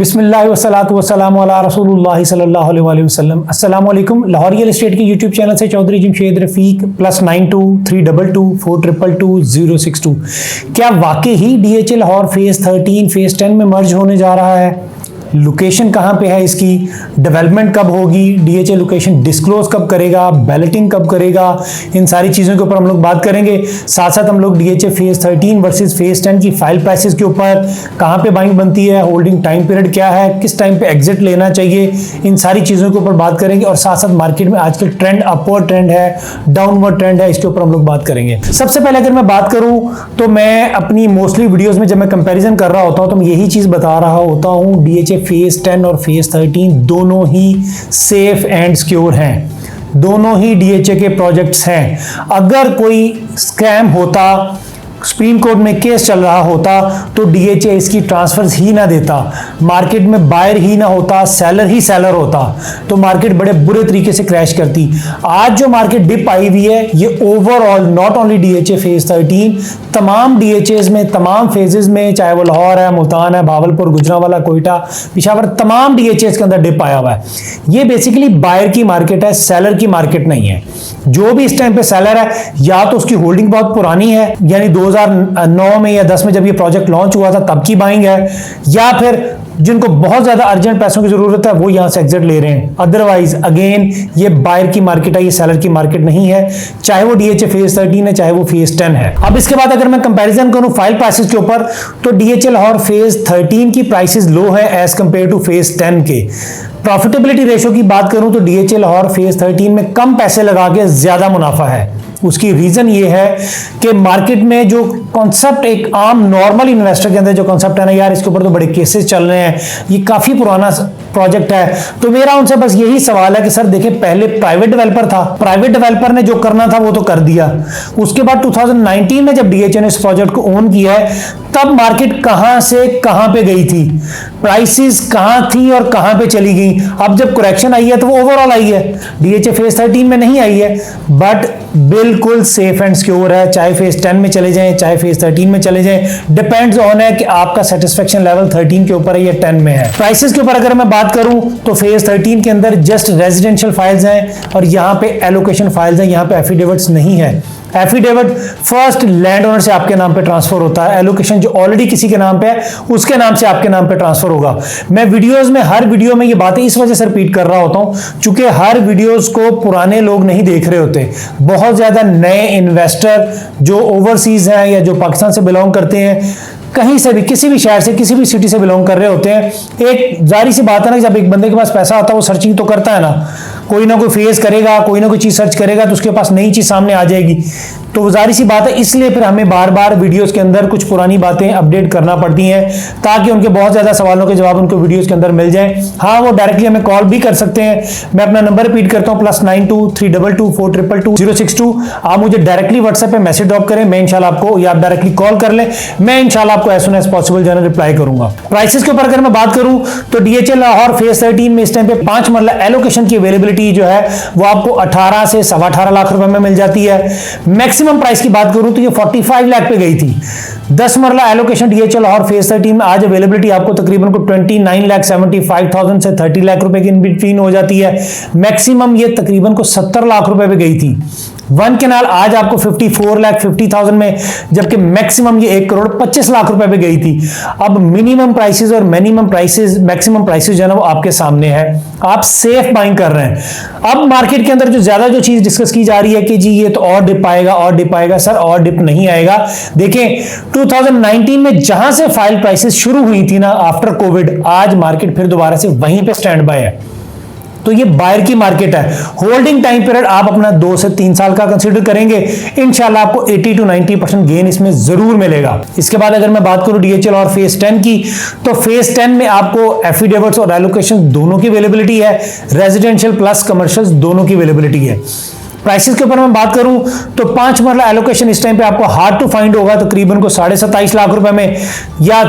बिस्मिल्लाह वस्सलातु वस्सलामु अला रसूलुल्लाह सल्लल्लाहु अलैहि वसल्लम। अस्सलाम वालेकुम। लाहौर रियल एस्टेट के यूट्यूब चैनल से चौधरी जमशेद रफीक +9232224062। क्या वाकई ही DHA लाहौर फेज 13 फेज 10 में मर्ज होने जा रहा है? लोकेशन कहाँ पे है इसकी, डेवलपमेंट कब होगी, DHA लोकेशन डिस्क्लोज कब करेगा, बैलेटिंग कब करेगा, इन सारी चीज़ों के ऊपर हम लोग बात करेंगे। साथ साथ हम लोग DHA फेज 13 वर्सेस फेज 10 की फाइल प्राइसेस के ऊपर, कहाँ पे बाइंग बनती है, होल्डिंग टाइम पीरियड क्या है, किस टाइम पे एग्जिट लेना चाहिए, इन सारी चीज़ों के ऊपर बात करेंगे। और साथ साथ मार्केट में आजकल ट्रेंड अपवर्ड ट्रेंड है, डाउनवर्ड ट्रेंड है, इसके ऊपर हम लोग बात करेंगे। सबसे पहले अगर मैं बात करूँ तो मैं अपनी मोस्टली वीडियोज़ में जब मैं कंपेरिजन कर रहा होता हूँ तो मैं यही चीज़ बता रहा होता हूँ, DHA फेज 10 और फेज 13 दोनों ही सेफ एंड सिक्योर हैं, दोनों ही DHA के प्रोजेक्ट्स हैं। अगर कोई स्कैम होता, सुप्रीम कोर्ट में केस चल रहा होता तो DHA इसकी ट्रांसफर्स ही ना देता, मार्केट में बायर ही ना होता, सेलर ही सेलर होता, तो मार्केट बड़े बुरे तरीके से क्रैश करती। आज जो मार्केट डिप आई हुई है ये overall not only DHA phase 13, तमाम DHAs में, तमाम फेजेस में, चाहे वो लाहौर है, मुल्तान है, भावलपुर, गुजरांवाला, कोयटा, पिशावर, तमाम DHAs के अंदर डिप आया हुआ है। ये बेसिकली बायर की मार्केट है, सेलर की मार्केट नहीं है। जो भी इस टाइम पे सेलर है या तो उसकी होल्डिंग बहुत पुरानी है, यानी 2009 में या 10 में जब ये प्रोजेक्ट लॉन्च हुआ था तब की बाइंग है, या फिर जिनको बहुत ज्यादा अर्जेंट पैसों की जरूरत है वो यहां से एग्जिट ले रहे हैं। अदरवाइज अगेन ये बायर की मार्केट है, ये सेलर की मार्केट नहीं है, चाहे वो DHA फेज 13 है, चाहे वो फेज 10 है। अब इसके बाद अगर मैं कंपैरिजन करूं फाइल प्राइसेस के ऊपर तो DHA लाहौर फेज 13 की प्राइसेस लो है एज कंपेयर टू फेज 10 के। प्रॉफिटेबिलिटी रेशो की बात करूं तो DHA लाहौर फेज 13 में कम पैसे लगा के ज्यादा मुनाफा है। उसकी रीजन ये है कि मार्केट में जो कॉन्सेप्ट, एक आम नॉर्मल इन्वेस्टर के अंदर जो कॉन्सेप्ट है ना, यार इसके ऊपर तो बड़े केसेस चल रहे हैं, ये काफी पुराना प्रोजेक्ट है, तो मेरा उनसे बस यही सवाल है कि सर देखिए, पहले प्राइवेट डेवलपर था, प्राइवेट डेवलपर ने जो करना था वो तो कर दिया। उसके बाद 2019 में जब DHA ने इस प्रोजेक्ट को ओन किया है तब मार्केट कहां से कहां पे गई थी, प्राइसेस कहां थी और कहां पे चली गई। अब जब करेक्शन आई है तो वो ओवरऑल आई है, DHA फेज 13 में नहीं आई है, बट बिल्कुल सेफ एंड सिक्योर है। चाहे फेज 10 में चले जाएं, चाहे फेज 13 में चले जाएं, डिपेंड्स ऑन है कि आपका सेटिस्फेक्शन लेवल 13 के ऊपर है या 10 में है। प्राइसेस के ऊपर अगर मैं बात करूं तो फेज 13 के अंदर जस्ट रेजिडेंशियल फाइल्स हैं और यहां पे एलोकेशन फाइल्स हैं, यहां पे एफिडेविट्स नहीं है। एफिडेविट फर्स्ट लैंड ओनर से आपके नाम पे ट्रांसफर होता है, एलोकेशन जो ऑलरेडी किसी के नाम पे है उसके नाम से आपके नाम पे ट्रांसफर होगा। मैं वीडियोस में, हर वीडियो में ये बातें इस वजह से रिपीट कर रहा होता हूं क्योंकि हर वीडियोस को पुराने लोग नहीं देख रहे होते, बहुत ज्यादा नए इन्वेस्टर जो ओवरसीज हैं या जो पाकिस्तान से बिलोंग करते हैं, कहीं से भी, किसी भी शहर से, किसी भी सिटी से बिलोंग कर रहे होते हैं। एक जारी सी बात है ना, जब एक बंदे के पास पैसा आता है वो सर्चिंग तो करता है ना, कोई ना कोई फेस करेगा, कोई ना कोई चीज सर्च करेगा तो उसके पास नई चीज सामने आ जाएगी। तो जारी सी बात है, इसलिए फिर हमें बार बार वीडियोस के अंदर कुछ पुरानी बातें अपडेट करना पड़ती हैं ताकि उनके बहुत ज्यादा सवालों के जवाब उनको वीडियोस के अंदर मिल जाए। हाँ, वो डायरेक्टली हमें कॉल भी कर सकते हैं। मैं अपना नंबर रिपीट करता हूँ, +923224222062। आप मुझे डायरेक्टली व्हाट्सएप पे मैसेज ड्रॉप करें, मैं इंशाल्लाह आपको, या आप डायरेक्टली कॉल कर लें, मैं इंशाल्लाह आपको एज सून एज पॉसिबल जो है रिप्लाई करूंगा। प्राइसेस के ऊपर अगर मैं बात करूं तो DHA लाहौर फेज 13 में इस टाइम पे 5 मरला एलोकेशन की अवेलेबिलिटी जो है वो आपको 18 से 18.25 लाख रुपए में मिल जाती है। मैक्सिमम प्राइस की बात करूं तो ये 45 लाख पे गई थी। 10 मरला एलोकेशन DHA लाहौर फेज 13 में आज अवेलेबिलिटी आपको तकरीबन को 29,75,000 से 30 लाख रुपए के इन बिटवीन हो जाती है। मैक्सिमम ये तकरीबन को 70 लाख रुपए पे गई थी। वन कैनाल आज आपको 54,50,000 में, जबकि मैक्सिमम ये 1,25 लाख रुपए पे गई थी। अब मिनिमम प्राइसेस और मिनिमम प्राइसेस, मैक्सिमम प्राइसेस जो है ना वो आपके सामने है, आप सेफ बाइंग कर रहे हैं। अब मार्केट के अंदर जो ज्यादा जो चीज डिस्कस की जा रही है कि जी ये तो और डिप आएगा, और डिप आएगा, सर और डिप नहीं आएगा। देखें 2019 में जहां से फाइल प्राइसेस शुरू हुई थी ना आफ्टर कोविड, आज मार्केट फिर दोबारा से वहीं पे स्टैंड बाय है। तो ये बायर की मार्केट है। होल्डिंग टाइम पीरियड आप अपना 2 से 3 साल का कंसीडर करेंगे, इंशाल्लाह आपको 80 to 90% गेन इसमें जरूर मिलेगा। इसके बाद अगर मैं बात करूं DHA और फेज 10 की तो फेज 10 में आपको एफिडेविट्स और एलोकेशन दोनों की अवेलेबिलिटी है, रेजिडेंशियल प्लस कमर्शियल दोनों की अवेलेबिलिटी है। प्राइसेस के ऊपर मैं बात करूं तो 5 मरला एलोकेशन इस टाइम पे आपको हार्ड टू फाइंड होगा, तकरीबन को 27.5 लाख रुपए में, या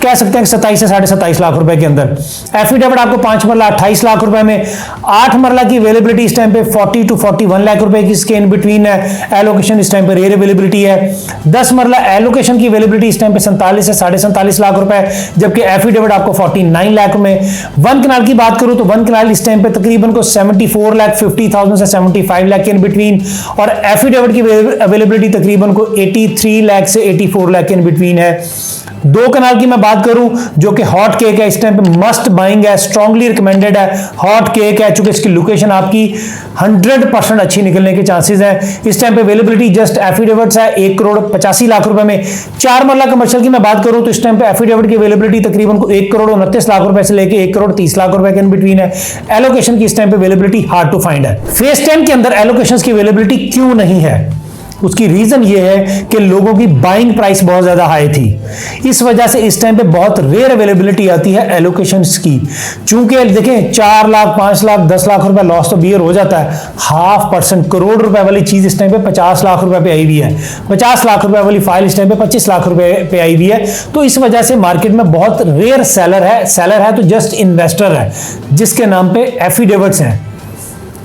कह सकते हैं 27 से 27.5 लाख रुपए के अंदर। एफिडेविट आपको 5 मरला 28 लाख रुपए में, 8 मरला की अवेलेबिलिटी इस टाइम पे 40 to 41 लाख रुपए की इसके इन बिटवीन है। एलोकेशन इस टाइम पे रेयर अवेलेबिलिटी है। 10 मरला एलोकेशन की अवेलेबिलिटी इस टाइम पे 47 से 47.5 लाख रुपए, जबकि एफिडेविट आपको 49 लाख में। 1 कनाल की बात करूं तो 1 कनाल इस टाइम पे तकरीबन को 74,50,000 से 75 लाख के इन बिटवीन, और एफिडेविट की अवेलेबिलिटी तकरीबन को 83 लाख से 84 लाख के इन बिटवीन है। 2 कनाल की मैं बात करूं जो कि हॉट केक है, इस टाइम पे मस्ट बाइंग है, स्ट्रांगली रिकमेंडेड है, हॉट केक है, चूंकि इसकी लोकेशन आपकी 100% अच्छी निकलने के चांसेस हैं। इस टाइम पे अवेलेबिलिटी जस्ट एफिडेविट्स है 1 करोड़ 85 लाख रुपए में। 4 मरला कमर्शियल की मैं बात करूं तो इस टाइम पे एफिडेविट की अवेलेबिलिटी तकरीबन को 1 करोड़ 29 लाख रुपए से लेके 1 करोड़ 30 लाख रुपए के इन बिटवीन है। एलोकेशन की इस टाइम पे अवेलेबिलिटी हार्ड टू फाइंड है। फेज 10 के अंदर एलोकेशन की अवेलेबिलिटी क्यों नहीं है? उसकी रीजन ये है कि लोगों की बाइंग प्राइस बहुत ज्यादा हाई थी, इस वजह से इस टाइम पे बहुत रेयर अवेलेबिलिटी आती है एलोकेशंस की। चूंकि देखें 4 लाख 5 लाख 10 लाख रुपए लॉस तो बियर हो जाता है, 0.5% करोड़ रुपए वाली चीज इस टाइम पे 50 लाख रुपए पे आई हुई है, 50 लाख रुपए वाली फाइल इस टाइम पे 25 लाख रुपए पे आई हुई है। तो इस वजह से मार्केट में बहुत रेयर सेलर है तो जस्ट इन्वेस्टर है जिसके नाम पे एफिडेविट्स हैं।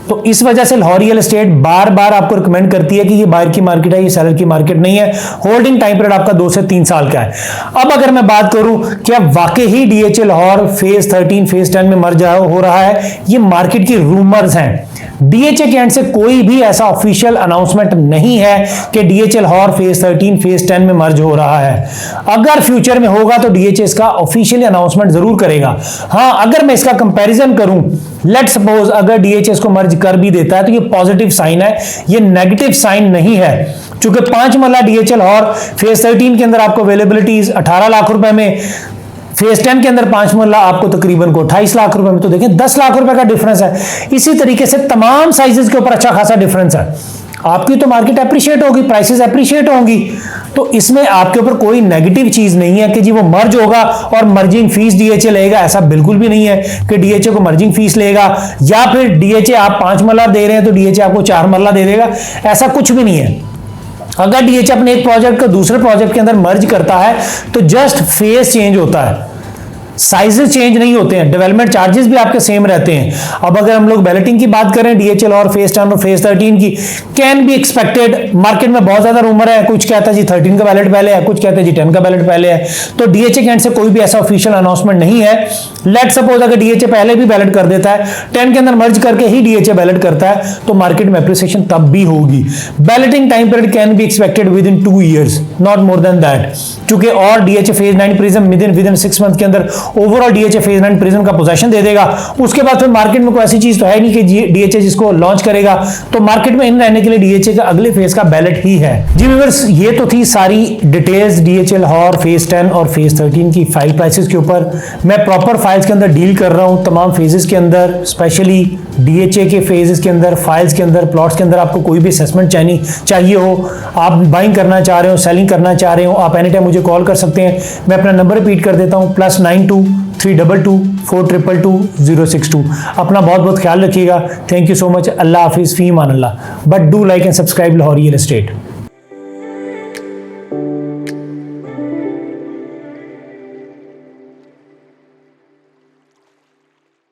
तो इस वजह से लाहौर रियल एस्टेट बार बार आपको रिकमेंड करती है कि ये बायर की मार्केट है, ये सेलर की मार्केट नहीं है। होल्डिंग टाइम पीरियड आपका 2 से 3 साल का है। अब अगर मैं बात करूं क्या वाकई ही डीएचए लाहौर फेज 13 फेज 10 में मर्ज हो रहा है, ये मार्केट की रूमर्स हैं। डीएचए के एंड से कोई भी ऐसा ऑफिशियल अनाउंसमेंट नहीं है कि डीएचए लाहौर फेज 13 फेज 10 में मर्ज हो रहा है। अगर फ्यूचर में होगा तो डीएचए इसका ऑफिशियली अनाउंसमेंट जरूर करेगा। हाँ, अगर मैं इसका कंपैरिजन करूं, लेट सपोज अगर डीएचए इसको मर्ज कर भी देता है तो ये पॉजिटिव साइन है, ये नेगेटिव साइन नहीं है। चूंकि 5 मरला डीएचए लाहौर फेज 13 के अंदर आपको अवेलेबिलिटी 18 लाख रुपए में, फेज 10 के अंदर 5 मरला आपको तकरीबन को 28 लाख रुपए में, तो देखें 10 लाख रुपए का डिफरेंस है। इसी तरीके से तमाम साइजेस के ऊपर अच्छा खासा डिफरेंस है। आपकी तो मार्केट एप्रिशिएट होगी, प्राइसेस एप्रिशिएट होंगी, तो इसमें आपके ऊपर कोई नेगेटिव चीज नहीं है कि जी वो मर्ज होगा और मर्जिंग फीस डीएचए लेगा। ऐसा बिल्कुल भी नहीं है कि डीएचए को मर्जिंग फीस लेगा, या फिर डीएचए आप 5 मरला दे रहे हैं तो डीएचए आपको 4 मरला दे देगा, ऐसा कुछ भी नहीं है। अगर डीएचए अपने एक प्रोजेक्ट को दूसरे प्रोजेक्ट के अंदर मर्ज करता है तो जस्ट फेज चेंज होता है, साइजेस चेंज नहीं होते हैं, डेवलपमेंट चार्जेस भी आपके सेम रहते हैं। अब अगर हम लोग बैलेटिंग की बात करें डीएचएल और फेज 10 और फेज 13 की, कैन बी एक्सपेक्टेड। मार्केट में बहुत ज्यादा रूमर है, कुछ कहता है जी 13 का बैलेट पहले है, कुछ कहते हैं जी 10 का बैलेट पहले है। तो डीएचए के एंड से कोई भी ऐसा ऑफिशियल अनाउंसमेंट नहीं है। लेट सपोज अगर डीएचए पहले भी बैलेट कर देता है, 10 के अंदर मर्ज करके ही डीएचए बैलेट करता है, तो मार्केट में एप्रिसिएशन तब भी होगी। Balloting time period can be expected with in 2 years, not more than that. क्योंकि और DHA phase 9 prism with in 6 month के अंदर ओवरऑल डीएचए फेज 9 प्रिज्म का पोजीशन दे देगा। उसके बाद फिर मार्केट में कोई ऐसी चीज तो है नहीं कि डीएचए जिसको लॉन्च करेगा, तो मार्केट में इन रहने के लिए डीएचए का अगले फेज का बैलेट ही है। जी व्यूअर्स, ये तो थी सारी डिटेल्स डीएचए लाहौर फेज 10 और फेज 13 की फाइल प्राइसेस के ऊपर। मैं प्रॉपर फाइल्स के अंदर डील कर रहा हूं, तमाम फेजेस के अंदर, स्पेशली डीएचए के फेजेस के अंदर, फाइल्स के अंदर, प्लॉट्स के अंदर आपको कोई भी असेसमेंट चाहिए हो, आप बाइंग करना चाह रहे हो, सेलिंग करना चाह रहे हो, आप एनी टाइम मुझे कॉल कर सकते हैं। मैं अपना नंबर रिपीट कर देता हूँ, +92 322 422 062। अपना बहुत बहुत ख्याल रखिएगा। Thank you so much. अल्लाह हाफिज़, फी मान अल्लाह। But do like and subscribe Lahore real estate.